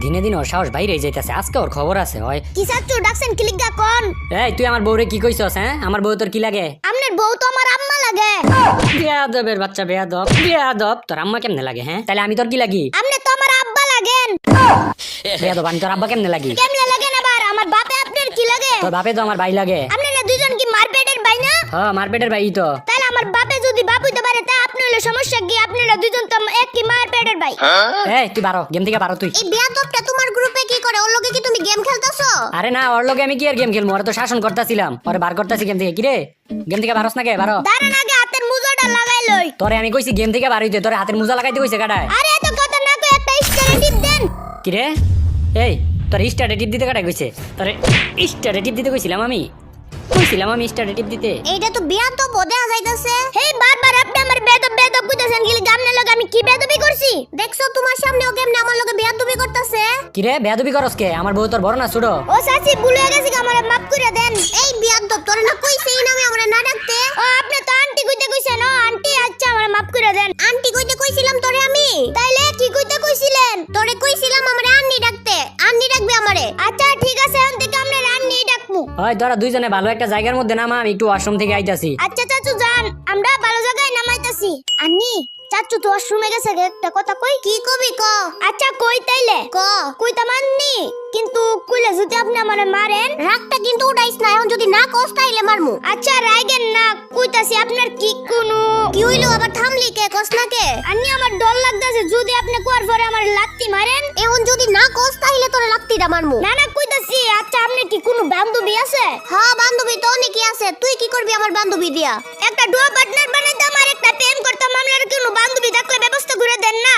দিনে দিনে ওর সাহস বাইরে যাইতেছে, আজকে ওর খবর আছে হয়। কি চাচু ডাকছেন ক্লিকা কোন? এই তুই আমার বউরে কি কইছস? হ্যাঁ, আমার বউ তোর কি লাগে? আপনার বউ তো আমার আম্মা লাগে। বেয়াদবের বাচ্চা, বেয়াদব বেয়াদব। তোর আম্মা কেমনে লাগে? হ্যাঁ, তাহলে আমি তোর কি লাগি? আপনি তো আমার আব্বা লাগেন। বেয়াদব, আমি তোর আব্বা কেমনে লাগি? কেমনে লাগেন আবার? আমার বাপে আপনার কি লাগে? তোর বাপে তো আমার ভাই লাগে। আপনারা দুজন কি মারপেটের ভাই না? হ্যাঁ, মারপেটের ভাই তো। তাহলে আমার বাপে যদি বাপ হইতে পারে তা আপনি হলো সমস্যা কি? আপনারা দুজন তো একই মারপেটের ভাই। এই তুই বারো, গেম থেকে বারো তুই। এই বেয়াদবটা তোমার গ্রুপে কি করে? ওর লগে কি তুমি গেম খেলতাছো? আরে না, ওর লগে আমি কি আর গেম খেলবো? ওরা তো শাসন করতেছিলাম, ওরে বার করতেছি গেম থেকে। কিরে, গেম থেকে বারোস না কে? বারো। দাঁড়ান আগে হাতের মুজাটা লাগাই লই। তোরে আমি কইছি গেম থেকে বার হইতে, তোরে হাতের মোজা লাগাইতে কইছে কাটায়। আরে এত কথা না কই একটা স্টারে টিপ দেন। কিরে, এই তোর স্টারে টিপ দিতে কাটায় কইছে? তোরে স্টারে টিপ দিতে কইছিলাম আমি স্টারে টিপ দিতে। এইটা তো বেয়াদব দেখা যাইতাছে। হেই বারবার আপনি আমার বেয়াদব বেয়াদব কইতাছেন, কি গামনে লগে আমি কি বেয়াদবি করছি? দেখছো তোমার সামনে ও কেমনে আমার লগে বেয়াদবি করতাছে? কিরে, বেয়াদবি করস কে? আমার বউ তোর বড় না ছোট? ও চাচি ভুলে গেছি, আমারে মাফ করে দেন। এই বেয়াদব তোরে না কইছে এই নামে আমারে না ডাকতে। ও আপনি তো আন্টি কইতে কইছেন। ও আন্টি, আচ্ছা আমারে মাফ করে দেন। আন্টি কইতে কইছিলাম তোরে আমি। তাইলে কি কইতে কইছিলেন? তোরে কইছিলাম আমারে আন্নি ডাকতে। আন্নি ডাকবে আমারে। আচ্ছা ঠিক আছে, এখন থেকে আমরা আন্নি ডাকমু। ওই তোরা দুইজনে ভালো একটা জায়গার মধ্যে নামা, আমি একটু ওয়াশরুম থেকে আইতাছি। আচ্ছা চাচু যান, আমরা ভালো জায়গায় নামাইতাছি। আন্নি চাচু তো ওয়াশরুমে গেছে, একটা কথা কই। কি কবি ক? আচ্ছা কই তাইলে ক। কইতা মাননি, কিন্তু কইলে যদি আপনি আমারে মারেন রাগটা কিন্তু উঠাইস না। এখন যদি না কস তাইলে মারমু। আচ্ছা রাগেন না, কইতাছি আপনার কি কোনো কি হইলো? আবার থামলি কে? কস না কে? আন্নি আমার ডর লাগতাছে, যদি আপনি কোয়ার পরে আমার লাত্তি মারেন। এখন যদি না কস তাইলে তোরে লাত্তিটা মারমু। না না কইতাছি। আচ্ছা আপনি কি কোনো বান্ধবী আছে? হ্যাঁ বান্ধবী তো অনেকই আছে। তুই কি করবি আমার বান্ধবী দিয়া? একটা ডুয়া পার্টনার বানাইতাম আর একটা প্রেম করতাম। আপনার কোনো বান্ধবী থাকলে ব্যবস্থা করে দেন না।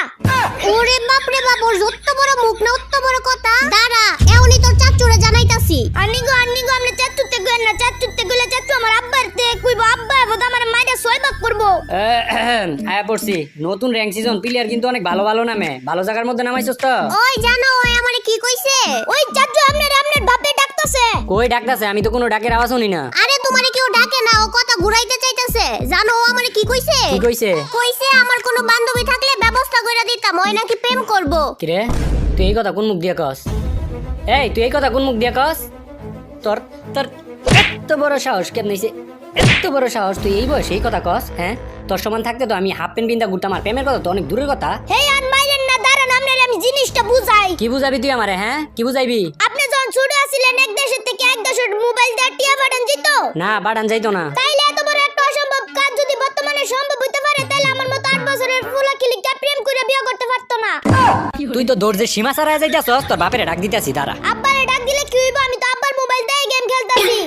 ওরে বাপ রে বাপ, ওর যত বড় মুখ না অত বড় কথা। দাঁড়া, এখনই তোর চাচুরে জানাইতাছি। আন্নি গো আপনি চাচুতে কইেন না। চাচুতে কইলে চাচু আমার আব্বার তে কইবো, আব্বা বোধ আমার মাইরা সয়বাক করবো। আয়া পড়ছি, নতুন র‍্যাঙ্ক সিজন প্লেয়ার কিন্তু অনেক ভালো ভালো নামে। ভালো জায়গার মধ্যে নামাইছস তো? ওই জানো ওই আমারে কি কইছে? ওই চাচু আপনার বাপে ডাকতাছে। কই ডাকতাছে? আমি তো কোনো ডাকের আওয়াজ শুনি না। আরে তোমারে কেউ ডাকে না, ও কথা ঘুরাইতে চাইতাছে। জানো ও আমারে কি কইছে? কি কইছে? কইছে আমার কোনো বান্ধবী থাকলে ব্যবস্থা কইরা দিতাম, ওই নাকি প্রেম করব। কিরে, তুই এই কথা কোন মুখ দিয়া কস? এই তুই এই কথা কোন মুখ দিয়া কস? তোর তোর এত বড় সাহস কেমনে হইছে? এত বড় সাহস তুই এই বয়সে এই কথা কস? হ্যাঁ, তোর সমান থাকতে তো আমি হাফ প্যান্ট পিন্দা ঘুরতাম। আর প্রেমের কথা তো অনেক দূরের কথা। হেই আর মাইরেন না, দাঁড়ান আপনারে আমি জিনিসটা বুঝাই। কি বুঝাবি তুই আমারে? হ্যাঁ, কি বুঝাইবি? আপনি যখন ছোট ছিলেন এক দেশের থেকে এক দেশের মোবাইল দিয়ে টিয়া পাঠান যেত না, বাড়ান যাইতো না। তাইলে এত বড় একটা অসম্ভব কাজ যদি বর্তমানে সম্ভব হইতে পারে, তাহলে আমার মতো 8 বছরের ফুলা কিলিকা প্রেম করে বিয়ে করতে পারতো না। তুই তো দৌড়ের সীমা ছাড়া যাইতাছস। তোর বাপেরে ডাক দিতাছি, দাঁড়া। আব্বারে ডাক দিলে কি হইব? আমি তো আব্বার মোবাইল দিয়ে গেম খেলতাছি।